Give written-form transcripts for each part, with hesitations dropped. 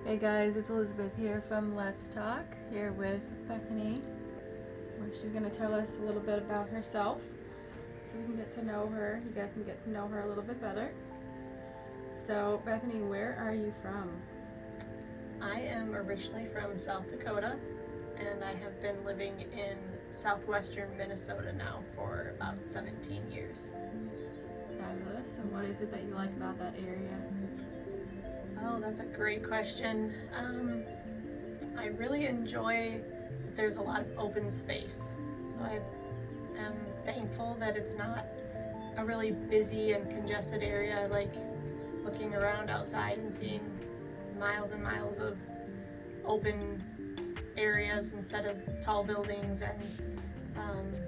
Hey guys, it's Elizabeth here from Let's Talk, here with Bethany, where she's going to tell us a little bit about herself so we can get to know her. You guys can get to know her a little bit better. So, Bethany, where are you from? I am originally from South Dakota, and I have been living in southwestern Minnesota now for about 17 years. Fabulous. And what is it that you like about that area? Oh, that's a great question. I really enjoy that there's a lot of open space. So I am thankful that it's not a really busy and congested area. I like looking around outside and seeing miles and miles of open areas instead of tall buildings and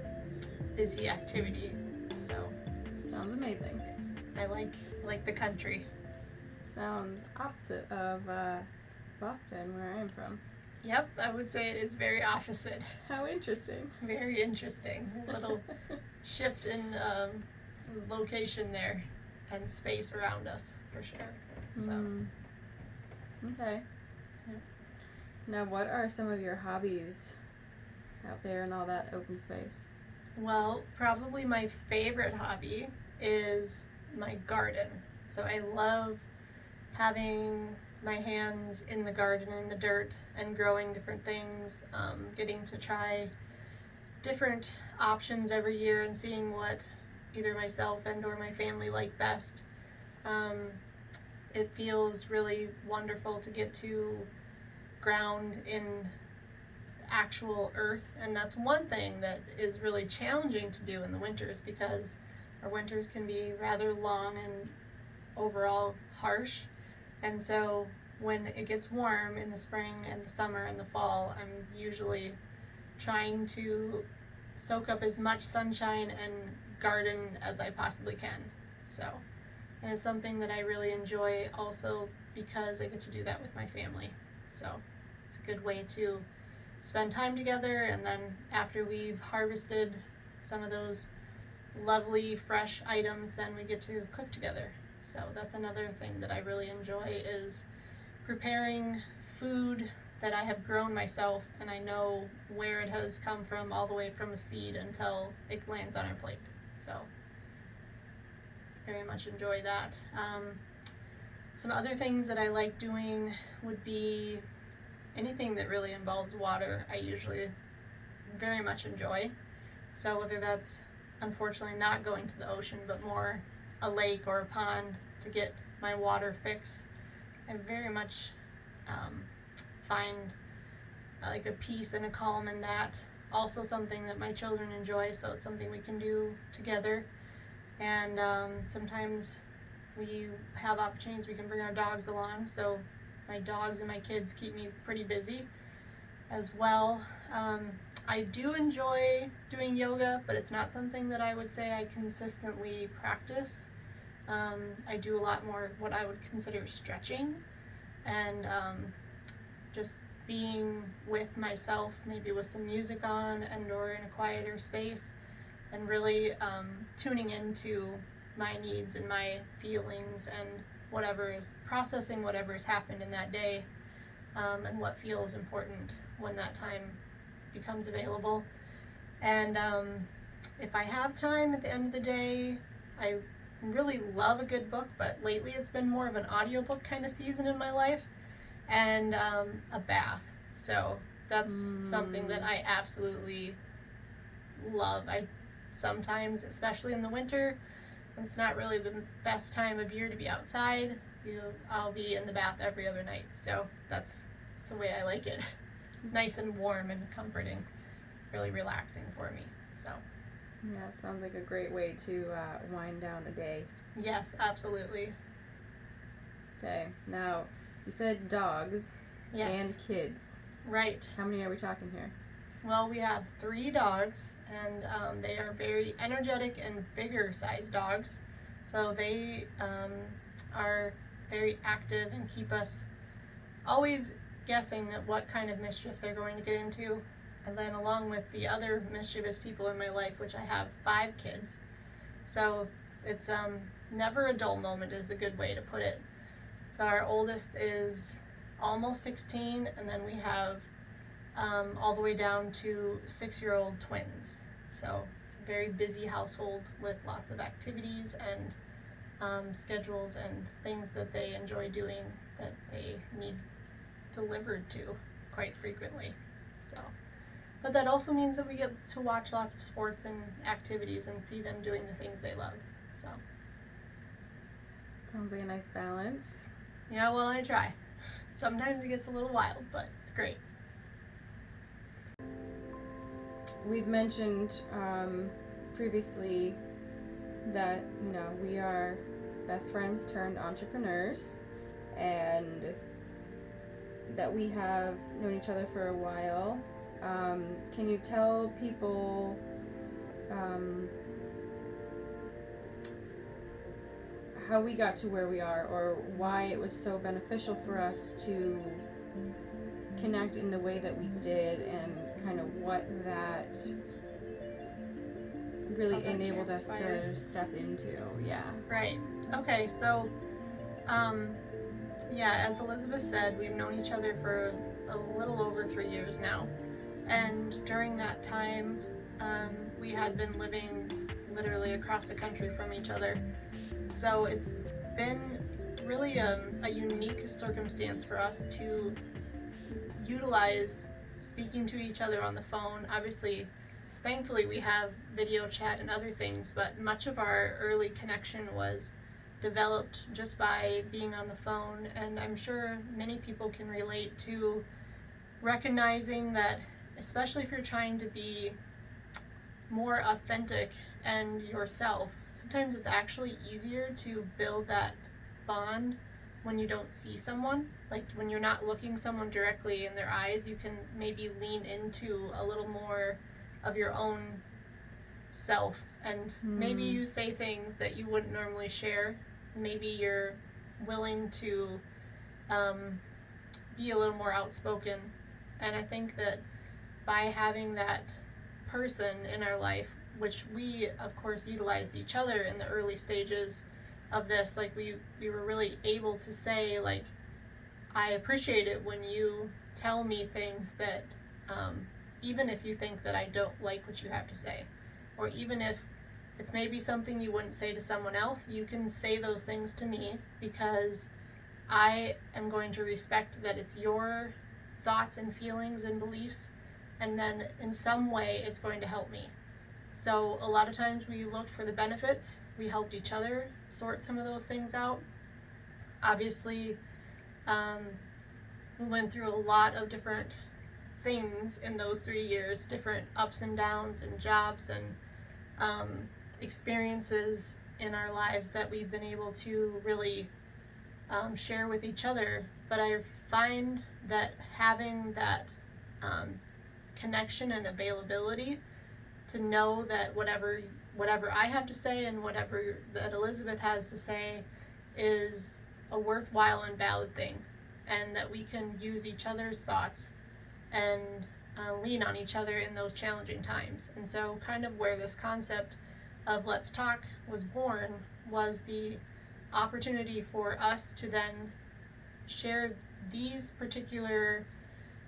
busy activity. So Sounds amazing. I like the country. Sounds opposite of Boston, where I am from. Yep, I would say it is very opposite. How interesting. Very interesting. A little shift in location there and space around us for sure. So. Okay. Yeah. Now, what are some of your hobbies out there in all that open space? Well, probably my favorite hobby is my garden. So I love having my hands in the garden, in the dirt, and growing different things, getting to try different options every year and seeing what either myself and or my family like best. It feels really wonderful to get to ground in actual earth, and that's one thing that is really challenging to do in the winters because our winters can be rather long and overall harsh. And so when it gets warm in the spring and the summer and the fall, I'm usually trying to soak up as much sunshine and garden as I possibly can. So, and it's something that I really enjoy also because I get to do that with my family. So it's a good way to spend time together, and then after we've harvested some of those lovely fresh items, then we get to cook together. So that's another thing that I really enjoy is preparing food that I have grown myself and I know where it has come from all the way from a seed until it lands on our plate. So very much enjoy that. Some other things that I like doing would be anything that really involves water. I usually very much enjoy. So whether that's unfortunately not going to the ocean but more a lake or a pond to get my water fix, I very much find like a peace and a calm in that. Also something that my children enjoy, so it's something we can do together. And sometimes we have opportunities we can bring our dogs along, so my dogs and my kids keep me pretty busy as well. I do enjoy doing yoga, but it's not something that I would say I consistently practice. I do a lot more what I would consider stretching and just being with myself, maybe with some music on and or in a quieter space, and really tuning into my needs and my feelings and processing whatever has happened in that day, and what feels important when that time becomes available. And if I have time at the end of the day, I really love a good book, but lately it's been more of an audiobook kind of season in my life, and a bath. So that's something that I absolutely love. I sometimes, especially in the winter, when it's not really the best time of year to be outside, I'll be in the bath every other night. So that's the way I like it. Nice and warm and comforting, really relaxing for me. So Yeah, it sounds like a great way to wind down a day. yes, absolutely. Okay, now you said dogs Yes. and kids. Right. How many are we talking here? Well, we have 3 dogs, and they are very energetic and bigger sized dogs. So they are very active and keep us always guessing at what kind of mischief they're going to get into. And then along with the other mischievous people in my life, which I have 5 kids. So it's never a dull moment is a good way to put it. So our oldest is almost 16, and then we have all the way down to 6-year-old twins. So it's a very busy household with lots of activities and schedules and things that they enjoy doing that they need delivered to quite frequently. So, but that also means that we get to watch lots of sports and activities and see them doing the things they love. So Sounds like a nice balance. yeah, well, I try. Sometimes it gets a little wild, but it's great. We've mentioned previously that, you know, we are best friends turned entrepreneurs, and that we have known each other for a while. Can you tell people how we got to where we are, or why it was so beneficial for us to connect in the way that we did, and kind of what that really How that enabled us transpired. to step into? Yeah. Right. Okay, so yeah, as Elizabeth said, we've known each other for a little over 3 years now. And during that time, we had been living literally across the country from each other. So it's been really a unique circumstance for us to utilize speaking to each other on the phone. Obviously, thankfully, we have video chat and other things, but much of our early connection was developed just by being on the phone. And I'm sure many people can relate to recognizing that, especially if you're trying to be more authentic and yourself, sometimes it's actually easier to build that bond when you don't see someone. Like when you're not looking someone directly in their eyes, you can maybe lean into a little more of your own self, and maybe you say things that you wouldn't normally share. Maybe you're willing to be a little more outspoken. And I think that by having that person in our life, which we of course utilized each other in the early stages of this, like we were really able to say, like, I appreciate it when you tell me things that even if you think that I don't like what you have to say, or even if it's maybe something you wouldn't say to someone else, you can say those things to me because I am going to respect that it's your thoughts and feelings and beliefs, and then in some way it's going to help me. So a lot of times we looked for the benefits. We helped each other sort some of those things out. Obviously, we went through a lot of different things in those 3 years, different ups and downs and jobs and experiences in our lives that we've been able to really share with each other. But I find that having that connection and availability to know that whatever I have to say and whatever that Elizabeth has to say is a worthwhile and valid thing, and that we can use each other's thoughts and lean on each other in those challenging times. And so kind of where this concept of Let's Talk was born was the opportunity for us to then share these particular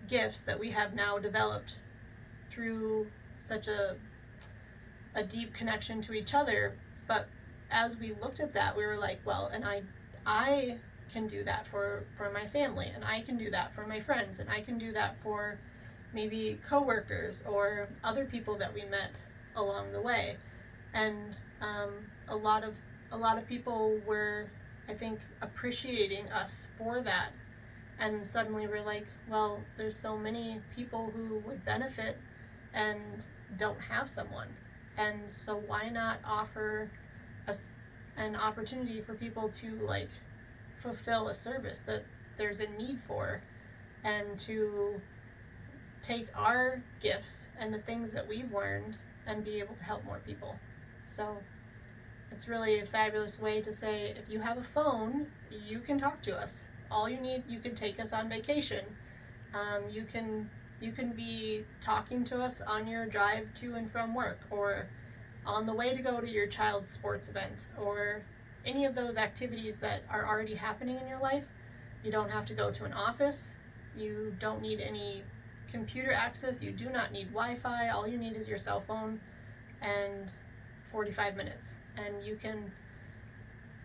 gifts that we have now developed through such a deep connection to each other. But as we looked at that, we were like, well, and I can do that for my family, and I can do that for my friends, and I can do that for maybe coworkers or other people that we met along the way. And a lot of people were, I think, appreciating us for that. And suddenly we're like, well, there's so many people who would benefit and don't have someone. And so why not offer an opportunity for people to like fulfill a service that there's a need for, and to take our gifts and the things that we've learned and be able to help more people. So it's really a fabulous way to say, if you have a phone, you can talk to us. All you need, you can take us on vacation. You can be talking to us on your drive to and from work, or on the way to go to your child's sports event, or any of those activities that are already happening in your life. You don't have to go to an office. You don't need any computer access. You do not need Wi-Fi. All you need is your cell phone and 45 minutes. And you can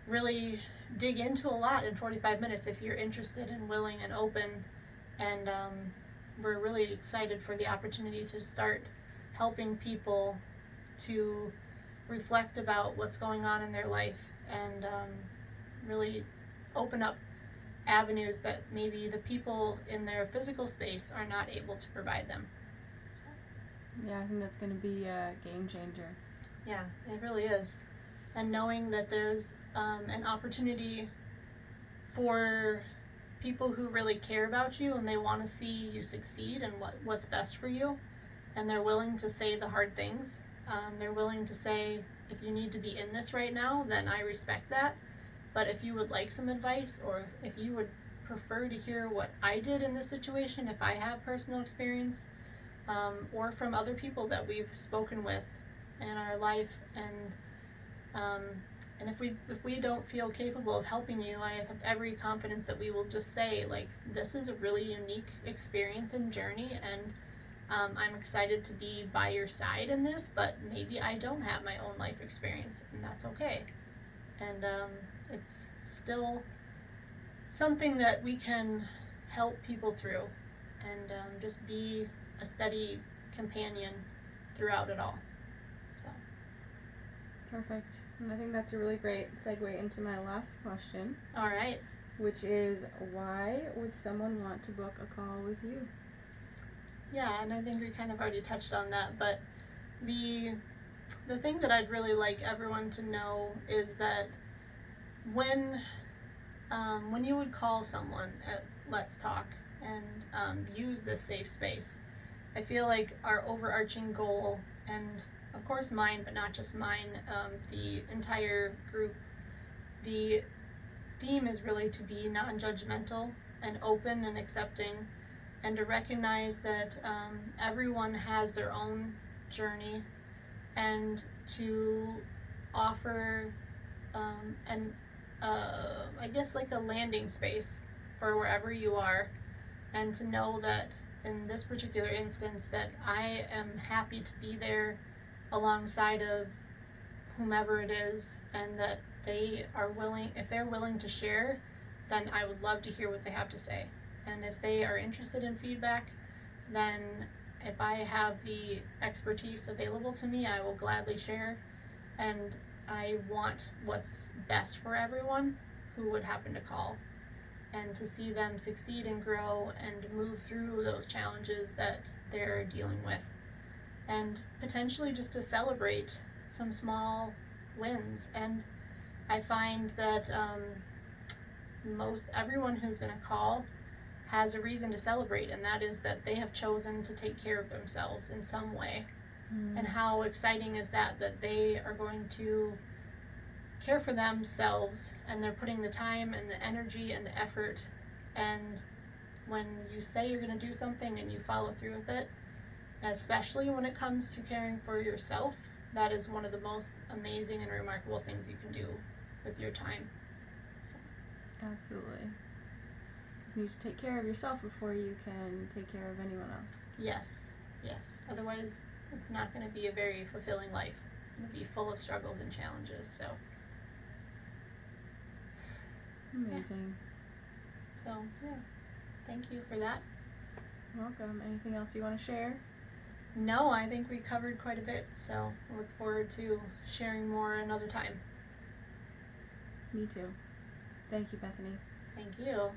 really dig into a lot in 45 minutes if you're interested and willing and open. And we're really excited for the opportunity to start helping people to reflect about what's going on in their life and really open up avenues that maybe the people in their physical space are not able to provide them. So. Yeah, I think that's going to be a game changer. Yeah, it really is. And knowing that there's an opportunity for people who really care about you and they want to see you succeed and what's best for you, and they're willing to say the hard things. They're willing to say, if you need to be in this right now, then I respect that. But if you would like some advice, or if you would prefer to hear what I did in this situation, if I have personal experience, or from other people that we've spoken with in our life, and if we don't feel capable of helping you, I have every confidence that we will just say, like, this is a really unique experience and journey, and I'm excited to be by your side in this, but maybe I don't have my own life experience, and that's okay. And it's still something that we can help people through, and just be a steady companion throughout it all. So. Perfect. And I think that's a really great segue into my last question. All right. Which is, why would someone want to book a call with you? Yeah, and I think we kind of already touched on that, but the thing that I'd really like everyone to know is that when you would call someone at Let's Talk and use this safe space, I feel like our overarching goal, and of course mine, but not just mine, the entire group, the theme is really to be non-judgmental and open and accepting, and to recognize that everyone has their own journey, and to offer I guess like a landing space for wherever you are, and to know that in this particular instance that I am happy to be there alongside of whomever it is, and that they are willing, if they're willing to share, then I would love to hear what they have to say. And if they are interested in feedback, then if I have the expertise available to me, I will gladly share. And I want what's best for everyone who would happen to call, and to see them succeed and grow and move through those challenges that they're dealing with, and potentially just to celebrate some small wins. And I find that most everyone who's going to call has a reason to celebrate, and that is that they have chosen to take care of themselves in some way. And how exciting is that they are going to care for themselves, and they're putting the time and the energy and the effort. And when you say you're going to do something and you follow through with it, especially when it comes to caring for yourself, that is one of the most amazing and remarkable things you can do with your time. So. Absolutely. Because you need to take care of yourself before you can take care of anyone else. Yes. Otherwise, it's not going to be a very fulfilling life. It's going to be full of struggles and challenges. So. Amazing. Yeah. So, yeah. Thank you for that. Welcome. Anything else you want to share? No, I think we covered quite a bit, so I look forward to sharing more another time. Me too. Thank you, Bethany. Thank you.